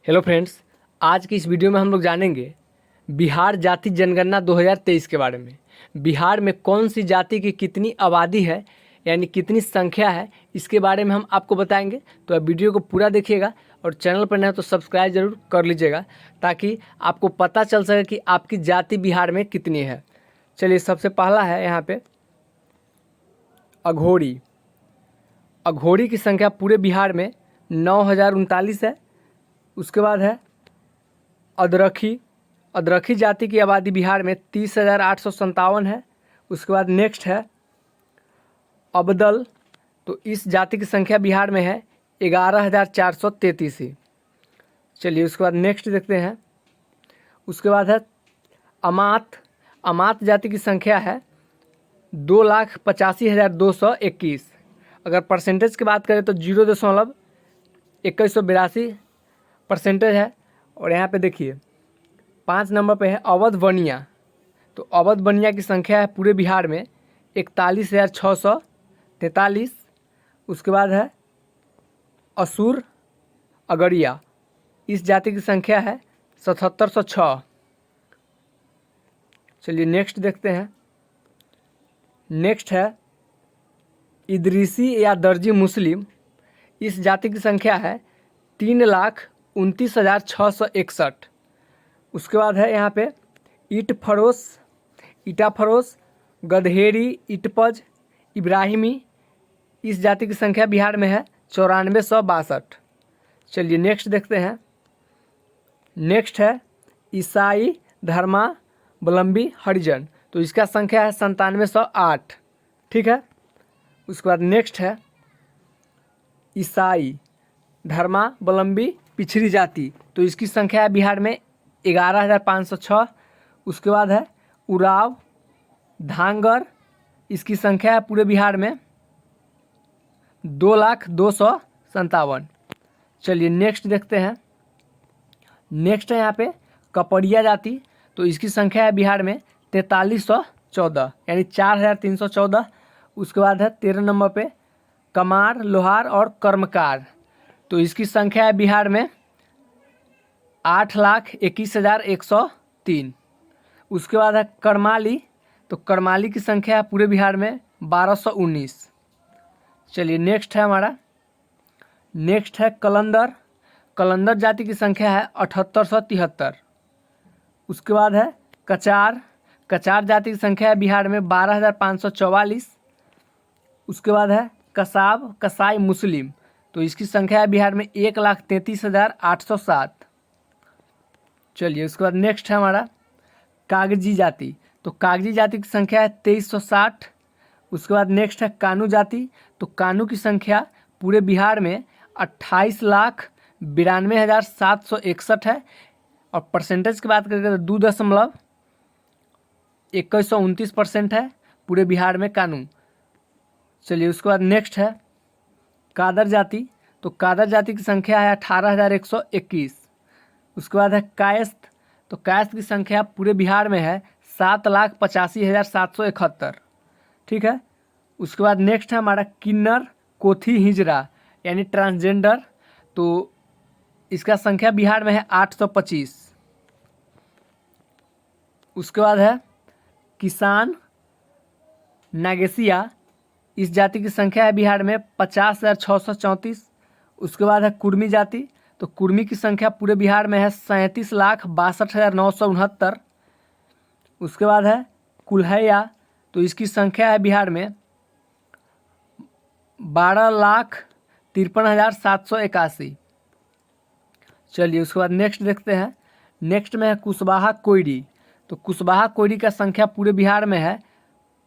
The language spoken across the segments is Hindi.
हेलो फ्रेंड्स, आज की इस वीडियो में हम लोग जानेंगे बिहार जाति जनगणना 2023 के बारे में। बिहार में कौन सी जाति की कितनी आबादी है, यानी कितनी संख्या है, इसके बारे में हम आपको बताएंगे। तो आप वीडियो को पूरा देखिएगा और चैनल पर नए हो तो सब्सक्राइब जरूर कर लीजिएगा, ताकि आपको पता चल सके कि आपकी जाति बिहार में कितनी है। चलिए, सबसे पहला है यहाँ पे अघोरी। अघोरी की संख्या पूरे बिहार में 9039 है। उसके बाद है अदरखी। अदरखी जाति की आबादी बिहार में 30,857 है। उसके बाद नेक्स्ट है अबदल। तो इस जाति की संख्या बिहार में है 11,433 ही। चलिए, उसके बाद नेक्स्ट देखते हैं। उसके बाद है अमात। अमात जाति की संख्या है 2,85,221। अगर परसेंटेज की बात करें तो 0.2182% है। और यहाँ पे देखिए 5 नंबर पे है अवध बनिया। तो अवध बनिया की संख्या है पूरे बिहार में 41,643। उसके बाद है असुर अगरिया। इस जाति की संख्या है 7706। चलिए नेक्स्ट देखते हैं। नेक्स्ट है इदरीसी या दर्जी मुस्लिम। इस जाति की संख्या है 3,29,661। उसके बाद है यहाँ पे ईट फरोश, ईटा फरोश, गधेरी, इटपज, इब्राहिमी। इस जाति की संख्या बिहार में है 9462। चलिए नेक्स्ट देखते हैं। नेक्स्ट है ईसाई धर्मावलंबी हरिजन। तो इसका संख्या है 9708। ठीक है। उसके बाद नेक्स्ट है ईसाई धर्मावलंबी पिछड़ी जाति। तो इसकी संख्या है बिहार में 11,506। उसके बाद है उराव धांगर। इसकी संख्या है पूरे बिहार में 2,02,57। चलिए नेक्स्ट देखते हैं। नेक्स्ट है यहाँ पे कपड़िया जाति। तो इसकी संख्या है बिहार में 4314, यानी 4,314। उसके बाद है 13 नंबर पे कमार, लोहार और कर्मकार। तो इसकी संख्या है बिहार में 8,21,103। उसके बाद है करमाली। तो करमाली की संख्या है पूरे बिहार में 1,219। चलिए नेक्स्ट है हमारा। नेक्स्ट है कलंदर। कलंदर जाति की संख्या है 7,873। उसके बाद है कचार। कचार जाति की संख्या है बिहार में 12,544। उसके बाद है कसाब, कसाई मुस्लिम। तो इसकी संख्या है बिहार में 1,33,807। चलिए, उसके बाद नेक्स्ट है हमारा कागजी जाति। तो कागजी जाति की संख्या है 2360। उसके बाद नेक्स्ट है कानू जाति। तो कानू की संख्या पूरे बिहार में 28,92,761 है। और परसेंटेज की बात करें तो 2.2129% है पूरे बिहार में कानू। चलिए, उसके बाद नेक्स्ट है कादर जाति। तो कादर जाति की संख्या है 18,121। उसके बाद है कायस्थ। तो कायस्थ की संख्या पूरे बिहार में है 7,85,771। ठीक है। उसके बाद नेक्स्ट है हमारा किन्नर कोथी हिजरा, यानी ट्रांसजेंडर। तो इसका संख्या बिहार में है 825। उसके बाद है किसान नागेसिया। इस जाति की संख्या है बिहार में 50,634। उसके बाद है कुर्मी जाति। तो कुर्मी की संख्या पूरे बिहार में है 37,62,969। उसके बाद है कुल्हैया। तो इसकी संख्या है बिहार में 12,53,781। चलिए, उसके बाद नेक्स्ट देखते हैं। नेक्स्ट में है कुशवाहा कोयरी। तो कुशवाहा कोयरी का संख्या पूरे बिहार में है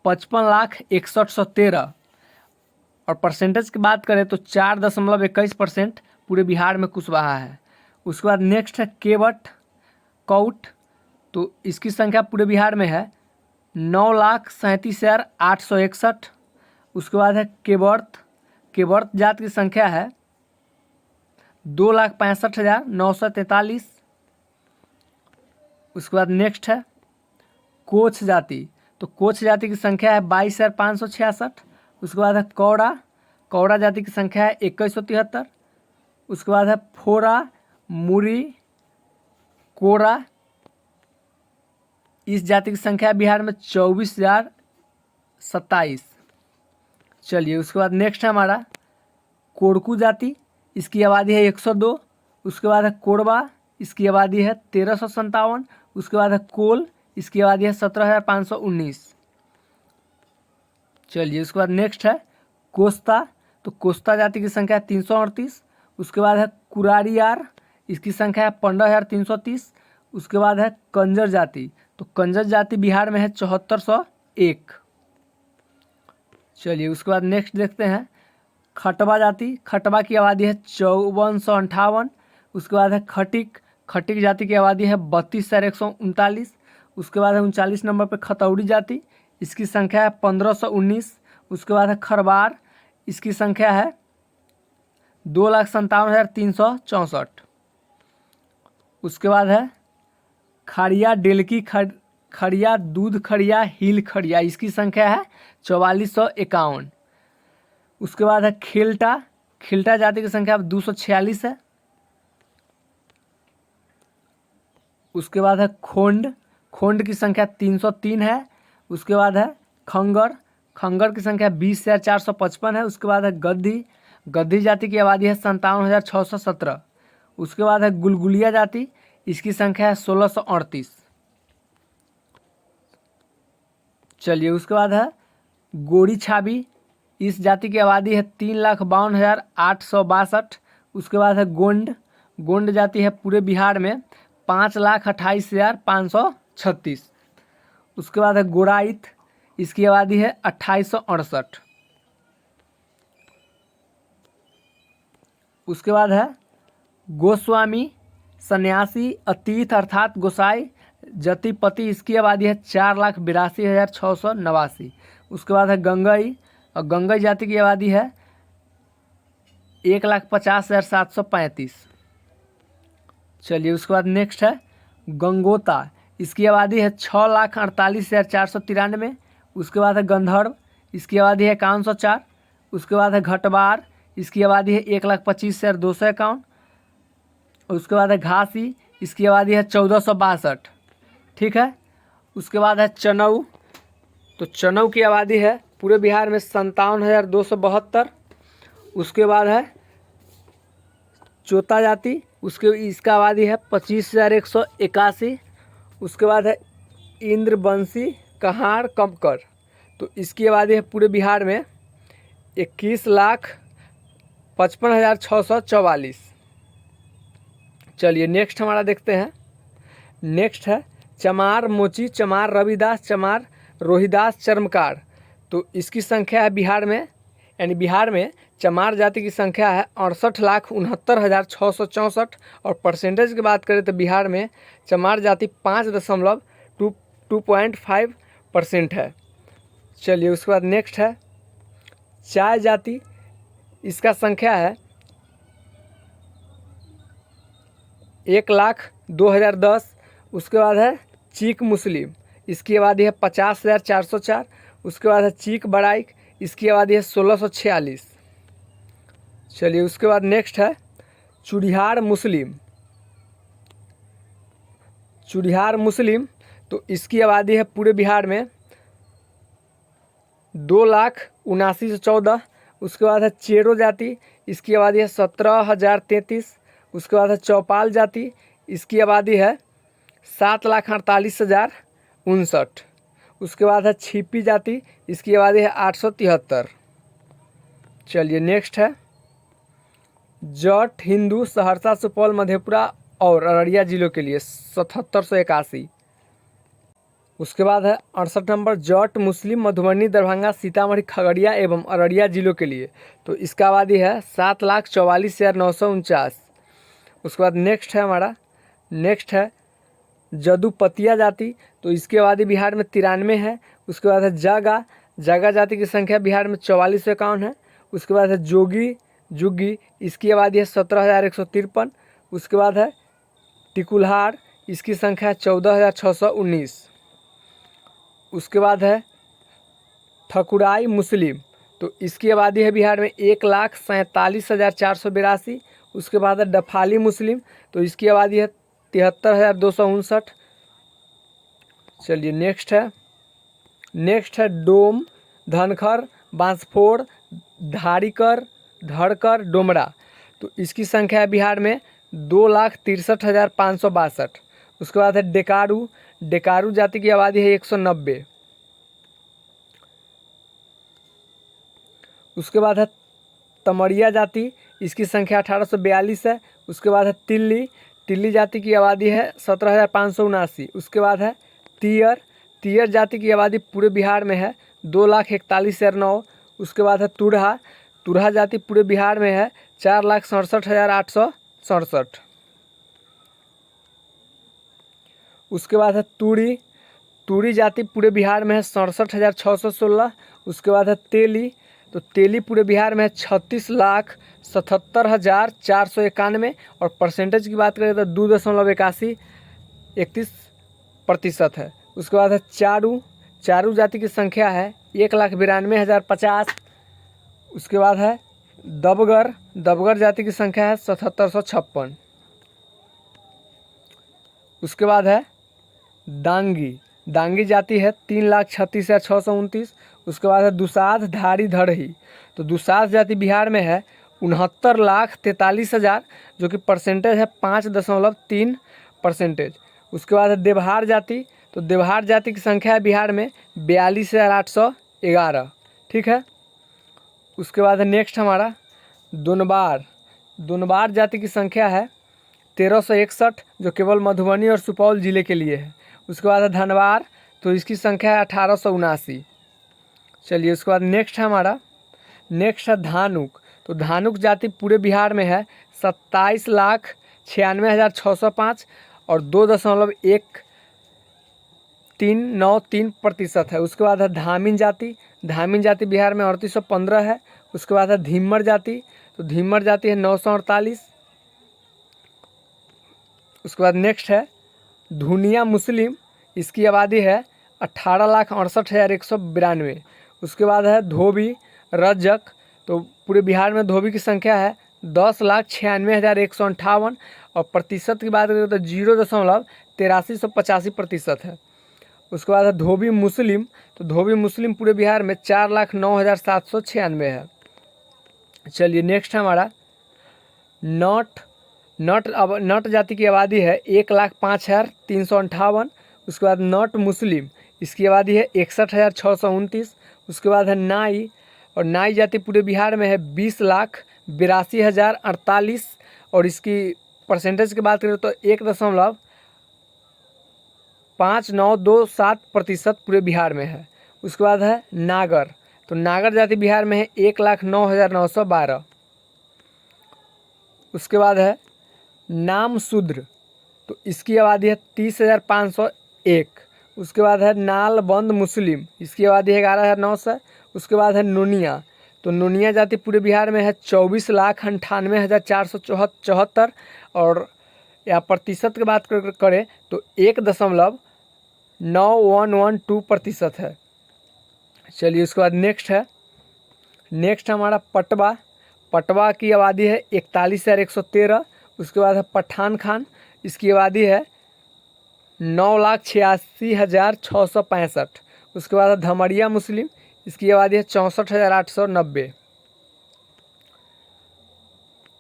55,61,113। और परसेंटेज की बात करें तो 4.21% पूरे बिहार में कुशवाहा है। उसके बाद नेक्स्ट है केवट कौट। तो इसकी संख्या पूरे बिहार में है 9,37,861। उसके बाद है केवर्त। केवर्त जाति की संख्या है 2,65,943। उसके बाद नेक्स्ट है कोच जाति। तो कोच जाति की संख्या है 22,566। उसके बाद है कौड़ा। कौड़ा जाति की संख्या है 2173। उसके बाद है फोरा मुरी कोरा, इस जाति की संख्या बिहार में 24,027। चलिए उसके बाद नेक्स्ट है हमारा कोरकू जाति, इसकी आबादी है 102। उसके बाद है कोरबा, इसकी आबादी है 1357। उसके बाद है कोल, इसकी आबादी है 17,519। चलिए उसके बाद नेक्स्ट है कोस्ता, तो कोस्ता जाति की संख्या है 338। उसके बाद है कुरारियार, इसकी संख्या है 15,330। उसके बाद है कंजर जाति, तो कंजर जाति बिहार में है 7401। चलिए उसके बाद नेक्स्ट देखते हैं खटवा जाति, खटवा की आबादी है 5458। उसके बाद है खटिक, खटिक जाति की आबादी है 32,139। उसके बाद है 39 नंबर पर खतौड़ी जाति, इसकी संख्या है 1519। उसके बाद है खरवार, इसकी संख्या है 2,57,364। उसके बाद है खड़िया डेलकी खड़िया दूध खड़िया हिल खड़िया, इसकी संख्या है 4451। उसके बाद है खिल्टा, खिल्टा जाति की संख्या 246 है। उसके बाद है खोंड, खोंड की संख्या 303 है। उसके बाद है खंगर, खंगर की संख्या 20,455 है। उसके बाद है गद्दी, गद्दी जाति की आबादी है 57,617। उसके बाद है गुलगुलिया जाति, इसकी संख्या है 1638। चलिए उसके बाद है गोरी छाबी, इस जाति की आबादी है 3,52,862। उसके बाद है गोंड, गोंड जाति है पूरे बिहार में 5,28,536। उसके बाद है गोराइत, इसकी आबादी है 2868। उसके बाद है गोस्वामी, सन्यासी, अतीत अर्थात गोसाई, जतिपति, इसकी आबादी है 4,82,689। उसके बाद है गंगई, और गंगई जाति की आबादी है 1,50,735। चलिए उसके बाद नेक्स्ट है गंगोता, इसकी आबादी है 6,48,493। उसके बाद है गंधर्व, इसकी आबादी है 5104। उसके बाद है घटवार, इसकी आबादी है 1,25,251। उसके बाद है घासी, इसकी आबादी है 1,462। ठीक है। उसके बाद है चनऊ, तो चनऊ की आबादी है पूरे बिहार में 57,272। उसके बाद है चोता जाति, इसका आबादी है 25,181। उसके बाद है इंद्रवंशी कहार कमकर, तो इसकी आबादी है पूरे बिहार में 21,55,644। चलिए नेक्स्ट हमारा देखते हैं, नेक्स्ट है चमार मोची, चमार रविदास, चमार रोहिदास चर्मकार, तो इसकी संख्या है बिहार में, यानी बिहार में चमार जाति की संख्या है 68,69,664। और परसेंटेज की बात करें तो बिहार में चमार जाति 5.25% है। चलिए उसके बाद नेक्स्ट है चाय जाति, इसका संख्या है 1,02,010। उसके बाद है चीक मुस्लिम, इसकी आबादी है 50,404। उसके बाद है चीक बड़ाइक, इसकी आबादी है 1,646। चलिए उसके बाद नेक्स्ट है चुड़िहार मुस्लिम, चुड़िहार मुस्लिम, तो इसकी आबादी है पूरे बिहार में 2,79,114। उसके बाद है चेरो जाति, इसकी आबादी है 17,033। उसके बाद है चौपाल जाति, इसकी आबादी है 7,48,059। उसके बाद है छिपी जाति, इसकी आबादी है 873। चलिए नेक्स्ट है जट हिंदू, सहरसा, सुपौल, मधेपुरा और अररिया जिलों के लिए 7781। उसके बाद है 68 नंबर जट मुस्लिम, मधुबनी, दरभंगा, सीतामढ़ी, खगड़िया एवं अररिया जिलों के लिए, तो इसका आबादी है 7,44,949। उसके बाद नेक्स्ट है हमारा, नेक्स्ट है जदुपतिया जाति, तो इसकी आबादी बिहार में 93 है। उसके बाद है जागा, जागा जाति की संख्या बिहार में 4451 है। उसके बाद है जोगी, जुग्गी, इसकी आबादी है 17,153। उसके बाद है टिकुल्हार, इसकी संख्या 14,619। उसके बाद है ठकुराई मुस्लिम, तो इसकी आबादी है बिहार में 1,47,482। उसके बाद है डफाली मुस्लिम, तो इसकी आबादी है 73,259। चलिए नेक्स्ट है डोम, धनखर, बांसफोड़, धारीकर, धड़कर, डोमरा, तो इसकी संख्या है बिहार में 2,63,562। उसके बाद है डेकारू, डेकारू जाति की आबादी है 190। उसके बाद है तमरिया जाति, इसकी संख्या 1842 है। उसके बाद है तिल्ली, तिल्ली जाति की आबादी है 17,579। उसके बाद है तियर, तियर जाति की आबादी पूरे बिहार में है 2,41,009। उसके बाद है तुरहा, तुरहा जाति पूरे बिहार में है 4,67,867। उसके बाद है तुरी, तुरी जाति पूरे बिहार में है 67,616। उसके बाद है तेली, तो तेली पूरे बिहार में है 36,77,491 और परसेंटेज की बात करें तो 2.8131% है। उसके बाद है चारू, चारू जाति की संख्या है 1,92,050। उसके बाद है दबगर, दबगर जाति की संख्या है 7756। उसके बाद है डांगी, डांगी जाति है 3,36,629। उसके बाद है दुसाध, धारी, धड़ही, तो दुसाध जाति बिहार में है 69,43,000 जो कि परसेंटेज है 5.3%। उसके बाद है देवहार जाति, तो देवहार जाति की संख्या है बिहार में 42,811। ठीक है। उसके बाद है नेक्स्ट हमारा दोनबार, दोनबार जाति की संख्या है 1,361 जो केवल मधुबनी और सुपौल जिले के लिए है। उसके बाद है धनवार, तो इसकी संख्या है 1879। चलिए उसके बाद नेक्स्ट है हमारा, नेक्स्ट है धानुक, तो धानुक जाति पूरे बिहार में है 27,96,605 और 2.1393% है। उसके बाद है धामिन जाति, धामिन जाति बिहार में 3,815 है। उसके बाद है धीमर जाति, तो धीमर जाति है 948। उसके बाद नेक्स्ट है धुनिया मुस्लिम, इसकी आबादी है 18,68,192। उसके बाद है धोबी रज्जक, तो पूरे बिहार में धोबी की संख्या है 10,96,158 और प्रतिशत की बात करें तो 0.8385% है। उसके बाद है धोबी मुस्लिम, तो धोबी मुस्लिम पूरे बिहार में 4,09,796 है। चलिए नेक्स्ट है हमारा नट, नट, अब नट जाति की आबादी है 1,05,358। उसके बाद नट मुस्लिम, इसकी आबादी है 61,629। उसके बाद है नाई, और नाई जाति पूरे बिहार में है 20,82,048 और इसकी परसेंटेज की बात करें तो 1.5927% पूरे बिहार में है। उसके बाद है नागर, तो नागर जाति बिहार में है 1,09,912। उसके बाद है नाम शूद्र, तो इसकी आबादी है 30,501। उसके बाद है नालबंद मुस्लिम, इसकी आबादी है 11,900। उसके बाद है नोनिया, तो नोनिया जाति पूरे बिहार में है 24,98,474 और या प्रतिशत की बात करें तो 1.9112% है। चलिए उसके बाद नेक्स्ट है, नेक्स्ट हमारा पटवा, पटवा की आबादी है 41,113। उसके बाद है पठान खान, इसकी आबादी है 9,86,665। उसके बाद है धमरिया मुस्लिम, इसकी आबादी है 64,890।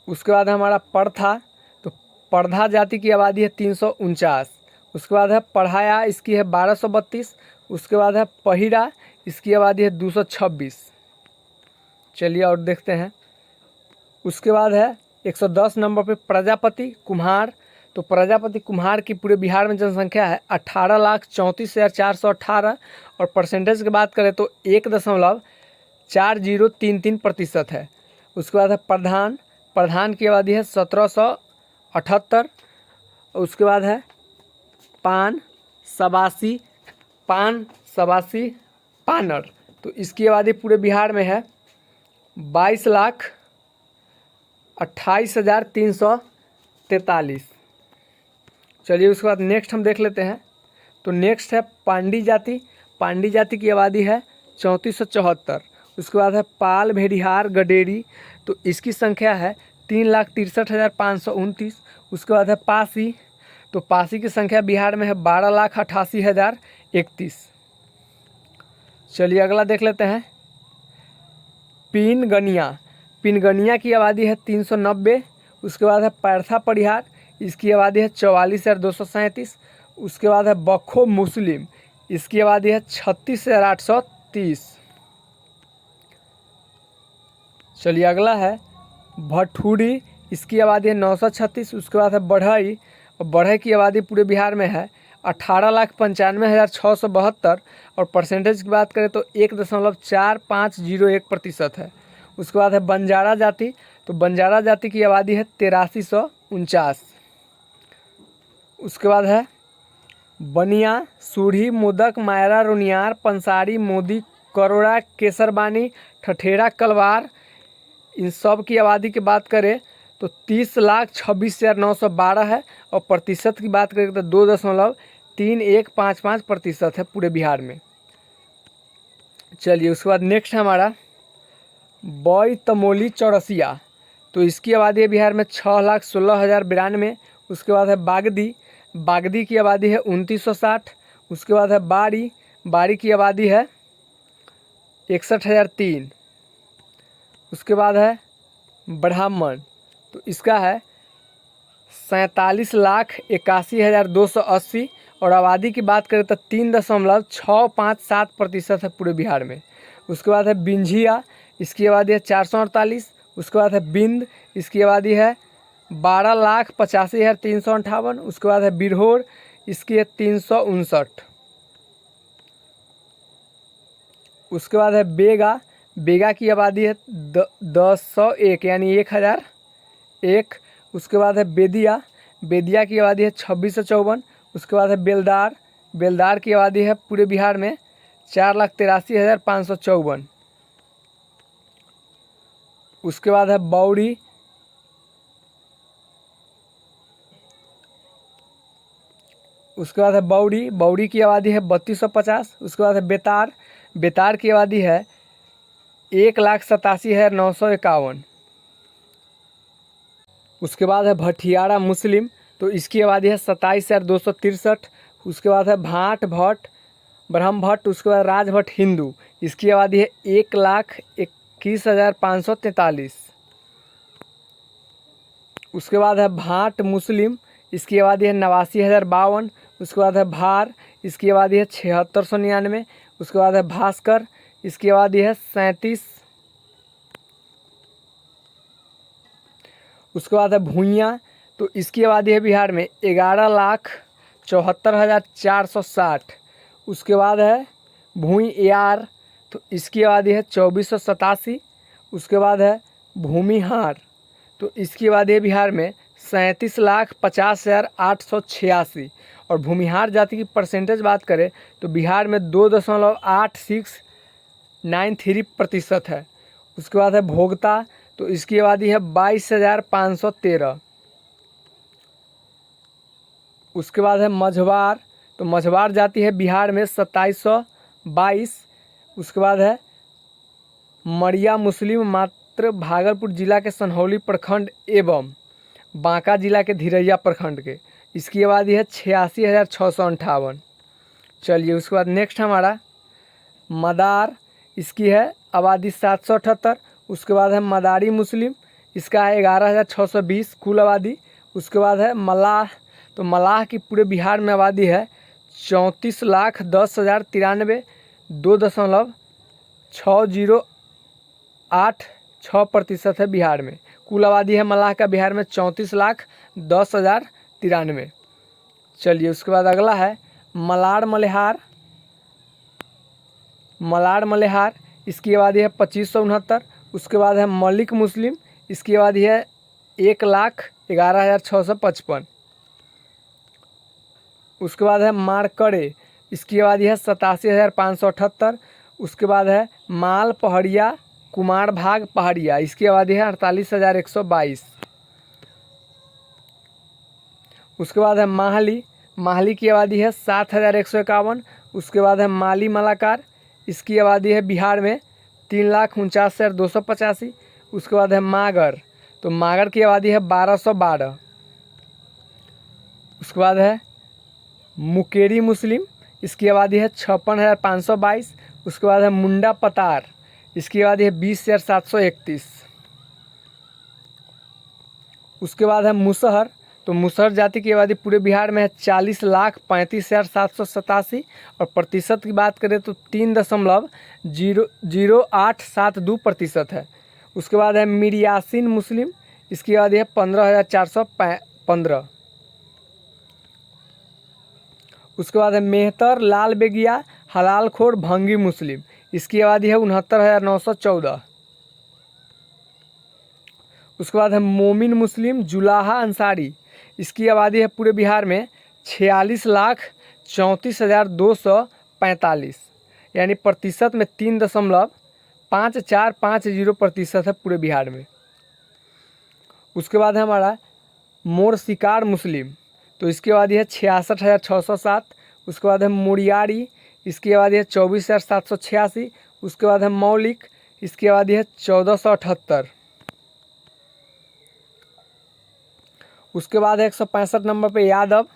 उसके बाद हमारा पड़था, तो पड़धा जाति की आबादी है 349। उसके बाद है पढ़ाया, इसकी है 1232। उसके बाद है पहिरा, इसकी आबादी है 226। चलिए और देखते हैं। उसके बाद है 110 नंबर पे प्रजापति कुम्हार, तो प्रजापति कुम्हार की पूरे बिहार में जनसंख्या है 18,34,418 और परसेंटेज की बात करें तो 1.4033% है। उसके बाद है प्रधान, प्रधान की आबादी है 1778। उसके बाद है पान सबासी, पान सबासी पानर, तो इसकी आबादी पूरे बिहार में है 22,28,343। चलिए उसके बाद नेक्स्ट हम देख लेते हैं। तो नेक्स्ट है पांडी जाति, पांडी जाति की आबादी है 3474। उसके बाद है पाल भेड़िहार गडेरी, तो इसकी संख्या है 3,63,529। उसके बाद है पासी, तो पासी की संख्या बिहार में है 12,88,031। चलिए अगला देख लेते हैं। पीनगनिया, पीनगनिया की आबादी है 390। उसके बाद है पैरथा परिहार, इसकी आबादी है 44,237। उसके बाद है बखो मुस्लिम, इसकी आबादी है 36,830। चलिए अगला है भटूरी, इसकी आबादी है 936। उसके बाद है बढ़ई, और बढ़ई की आबादी पूरे बिहार में है 18,95,672, और परसेंटेज की बात करें तो 1.4501% है। उसके बाद है बंजारा जाति, तो बंजारा जाति की आबादी है 8349। उसके बाद है बनिया, सूढ़ी, मोदक, मायरा, रुनियार, पंसारी, मोदी, करोड़ा, केसरबानी, ठठेरा, कलवार, इन सब की आबादी की बात करें तो 30,26,912 है, और प्रतिशत की बात करें तो 2.3155% है पूरे बिहार में। चलिए उसके बाद नेक्स्ट है हमारा बैतमोली चौरसिया, तो इसकी आबादी है बिहार में 6,16,092। उसके बाद है बागदी, बागदी की आबादी है 2960। उसके बाद है बारी, बारी की आबादी है 61,003। उसके बाद है ब्राह्मण, तो इसका है 47,81,280, और आबादी की बात करें तो 3.657% है पूरे बिहार में। उसके बाद है बिंझिया, इसकी आबादी है 448। उसके बाद है बिंद, इसकी आबादी है 12,85,358। उसके बाद है बिरहोर, इसकी है 359। उसके बाद है बेगा, बेगा की आबादी है 1001 यानी 1001। उसके बाद है बेदिया, बेदिया की आबादी है 2654। उसके बाद है बेलदार, बेलदार की आबादी है पूरे बिहार में 4,83,554। उसके बाद है बौड़ी, उसके बाद है बौड़ी, बौड़ी की आबादी है 3250। उसके बाद है बेतार, बेतार की आबादी है 1,87,951। उसके बाद है भटियारा मुस्लिम, तो इसकी आबादी है 27,263। उसके बाद है भाट भट्ट, ब्रह्म भट्ट। उसके बाद राजभट्ट हिंदू, इसकी आबादी है 1,21,543। उसके बाद है भाट मुस्लिम, इसकी आबादी है 89,052। उसके बाद है भार, इसकी आबादी है 7699। उसके बाद है भास्कर, इसकी आबादी है 37। उसके बाद है भूइयाँ, तो इसकी आबादी है बिहार में 11,74,460। उसके बाद है भूइयार, तो इसकी आबादी है 2487। उसके बाद है भूमिहार, तो इसकी आबादी है बिहार में 37,50,886, और भूमिहार जाति की परसेंटेज बात करें तो बिहार में 2.8693% है। उसके बाद है भोगता, तो इसकी आबादी है 22,513। उसके बाद है मझवार, तो मझवार जाति है बिहार में 2722। उसके बाद है मरिया मुस्लिम, मात्र भागलपुर जिला के सनहौली प्रखंड एवं बांका जिला के धीरैया प्रखंड के, इसकी आबादी है 86,658। चलिए उसके बाद नेक्स्ट हमारा मदार, इसकी है आबादी 778। उसके बाद है मदारी मुस्लिम, इसका है 11,620 कुल आबादी। उसके बाद है मलाह, तो मलाह की पूरे बिहार में आबादी है 34,10,093, 2.6086% है बिहार में। कुल आबादी है मलाह का बिहार में 34,10,093। चलिए उसके बाद अगला है मलार मल्हार, मलार मल्हार, इसकी आबादी है 2569। उसके बाद है मलिक मुस्लिम, इसकी आबादी है 1,11,655। उसके बाद है मारकड़े, इसकी आबादी है 87,578। उसके बाद है माल पहाड़िया कुमार भाग पहाड़िया, इसकी आबादी है 48,122। उसके बाद है माहली, माहली की आबादी है 7,151। उसके बाद है माली मलाकार, इसकी आबादी है बिहार में 3,49,285। उसके बाद है मागर, तो मागर की आबादी है 1212। उसके बाद है मुकेरी मुस्लिम, इसकी आबादी है 56,522। उसके बाद है मुंडा पतार, इसकी आबादी है 20,731। उसके बाद है मुसहर, तो मुसहर जाति की आबादी पूरे बिहार में है 40,35,787। और प्रतिशत की बात करें तो 3.0872% है। उसके बाद है मिरियासिन मुस्लिम, इसकी आबादी है 15,415। उसके बाद है मेहतर लाल बेगिया हलालखोर भंगी मुस्लिम, इसकी आबादी है 69,914। उसके बाद है मोमिन मुस्लिम जुलाहा अंसारी, इसकी आबादी है पूरे बिहार में 46,34,245, यानी प्रतिशत में 3.5450% है पूरे बिहार में। उसके बाद है हमारा मोरसिकार मुस्लिम, तो इसकी आबादी है 66,607। उसके बाद है मुरियारी, इसकी आबादी है 24,786। उसके बाद है मौलिक, इसकी आबादी है 1478। उसके बाद है 165 नंबर पे यादव।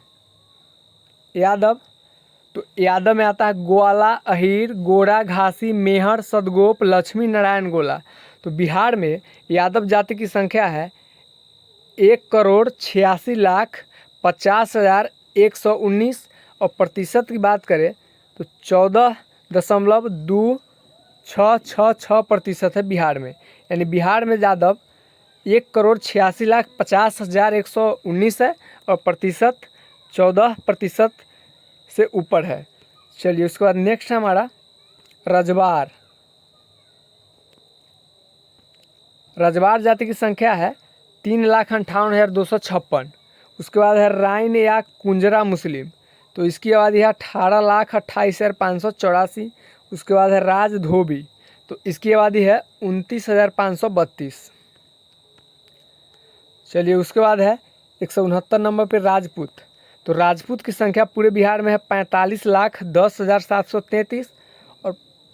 तो यादव में आता है ग्वाला, अहीर, गोरा, घासी, मेहर, सदगोप, लक्ष्मी नारायण गोला। तो बिहार में यादव जाति की संख्या है 1,86,50,119। और प्रतिशत की बात करें तो 14.2666% है बिहार में। यानी बिहार में यादव 1,86,50,119 है और प्रतिशत 14% से ऊपर है। चलिए उसके बाद नेक्स्ट है हमारा रजवार। रजवार जाति की संख्या है 3,58,256। उसके बाद है राइन या कुंजरा मुस्लिम, तो इसकी आबादी है 18,28,584। उसके बाद है राज धोबी, तो इसकी आबादी है 29,532। चलिए उसके बाद है 169 नंबर पे राजपूत। तो राजपूत की संख्या पूरे बिहार में है 45,10,733।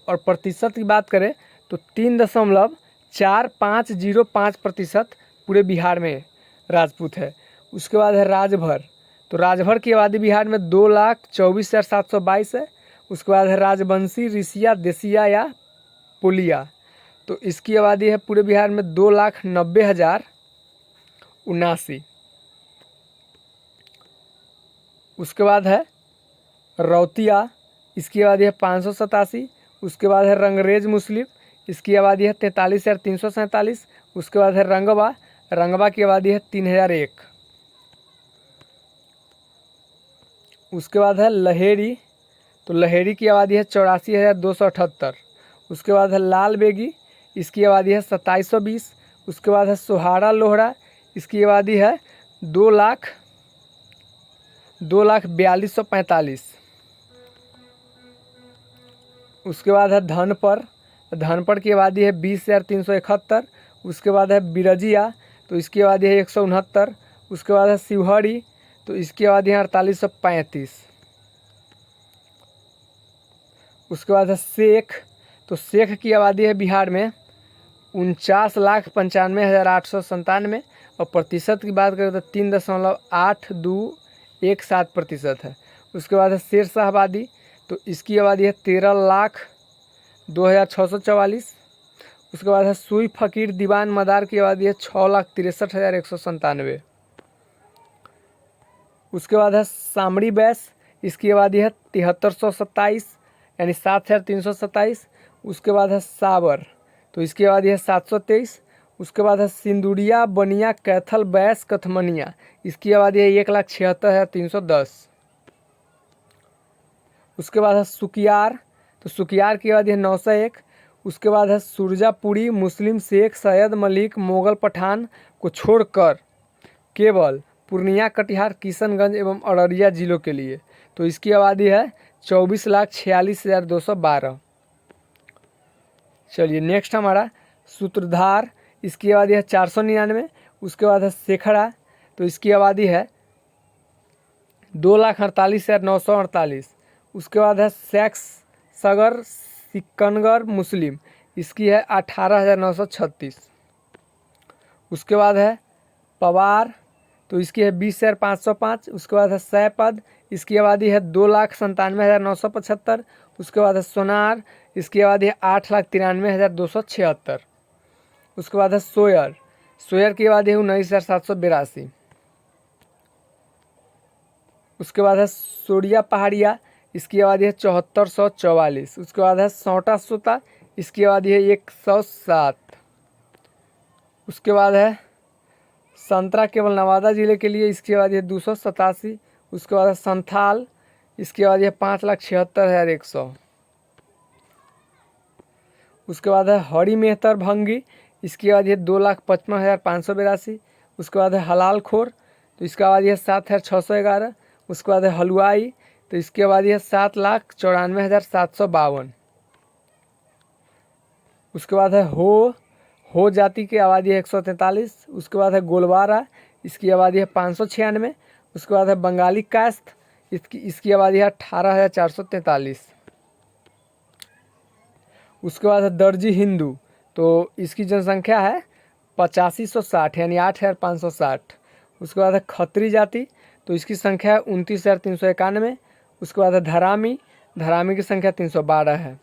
और प्रतिशत की बात करें तो 3.4505% पूरे बिहार में राजपूत है। उसके बाद है राजभर, तो राजभर की आबादी बिहार में 2,24,722 है। उसके बाद है राजवंशी, ऋषिया, देसिया या पुलिया, तो इसकी आबादी है पूरे बिहार में 2,90,079। उसके बाद है रौतिया, इसकी आबादी है 587। उसके बाद है रंगरेज मुस्लिम, इसकी आबादी है 43,347। उसके बाद है रंगबा की आबादी है 3,001। उसके बाद है लहेरी, तो लहेरी की आबादी है 84,278। उसके बाद है लाल बेगी, इसकी आबादी है 2,720। उसके बाद है सोहारा लोहरा, इसकी आबादी है 2,42,45। उसके बाद है धनपर की आबादी है 20,371। उसके बाद है बिरजिया, तो इसकी आबादी है 169। उसके बाद है शिवहरी, तो इसकी आबादी है 4835। उसके बाद है शेख, तो शेख की आबादी है बिहार में 49,95,897। और प्रतिशत की बात करें तो 3.8217% है। उसके बाद है शेरशाह आबादी, तो इसकी आबादी है 13,02,644। उसके बाद है सुई फकीर दीवान मदार की आबादी है 6,63,197। उसके बाद है सामड़ी बैस, इसकी आबादी है 7327, यानी 7,327। उसके बाद है साबर, तो इसकी आबादी है 723। उसके बाद है सिंदुरिया, बनिया, कैथल, बैस, कथमनिया, इसकी आबादी है 1,76,310। उसके बाद है सुकियार, तो सुकियार की आबादी है 901। उसके बाद है सुरजापुरी मुस्लिम शेख सैयद मलिक मोगल पठान को छोड़कर केवल पूर्णिया, कटिहार, किशनगंज एवं अररिया जिलों के लिए, तो इसकी आबादी है 24,46,212। चलिए नेक्स्ट हमारा सूत्रधार, इसकी आबादी है 499। उसके बाद है शेखड़ा, तो इसकी आबादी है 2,48,948। उसके बाद है सैक्स सगर सिकनगर मुस्लिम, इसकी है 18,936। उसके बाद है पवार, तो इसकी है 20,505। उसके बाद है सैपद, इसकी आबादी है 2,97,975। उसके बाद है सोनार, इसकी आबादी है 8,93,276। उसके बाद है सोयर, सोयर की आबादी है 19,782। उसके बाद है सोरिया पहाड़िया, इसकी आबादी है 7444। उसके बाद है सौटा सोता, इसकी आबादी है 107। उसके बाद है संतरा केवल नवादा ज़िले के लिए, इसकी आबादी है 287। उसके बाद है संथाल, इसकी आबादी है 5,76,100। उसके बाद है हरी मेहतर भंगी, इसकी आबादी है 2,55,582। उसके बाद है हलाल खोर, तो इसका आबादी है 7,611। उसके बाद है हलवाई, तो इसकी आबादी है 7,94,752। उसके बाद है हो जाति की आबादी है 143। उसके बाद है गोलवारा, इसकी आबादी है 596। उसके बाद है बंगाली कास्त, इसकी आबादी है 18,443। उसके बाद है दर्जी हिंदू, तो इसकी जनसंख्या है 8560 यानी 8,560। उसके बाद है खत्री जाति, तो इसकी संख्या है 29,391। उसके बाद है धरामी, धरामी की संख्या 312 है।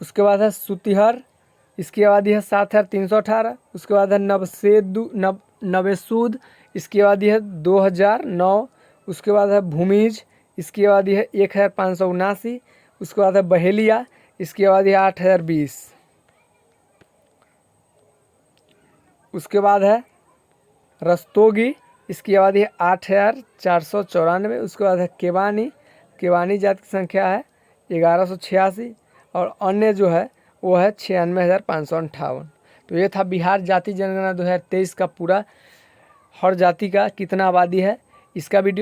उसके बाद है सुतिहर, इसकी आबादी है 7,318। उसके बाद है नवेसूद, इसकी आबादी है 2,009। उसके बाद है भूमिज, इसकी आबादी है 1,579। उसके बाद है बहेलिया, इसकी आबादी है 8,020। उसके बाद है रस्तोगी, इसकी आबादी है 8,494। उसके बाद है केवानी, केवानी जाति की संख्या है 1,186। और अन्य जो है वो है 96,558। तो ये था बिहार जाति जनगणना 2023 का पूरा हर जाति का कितना आबादी है इसका वीडियो।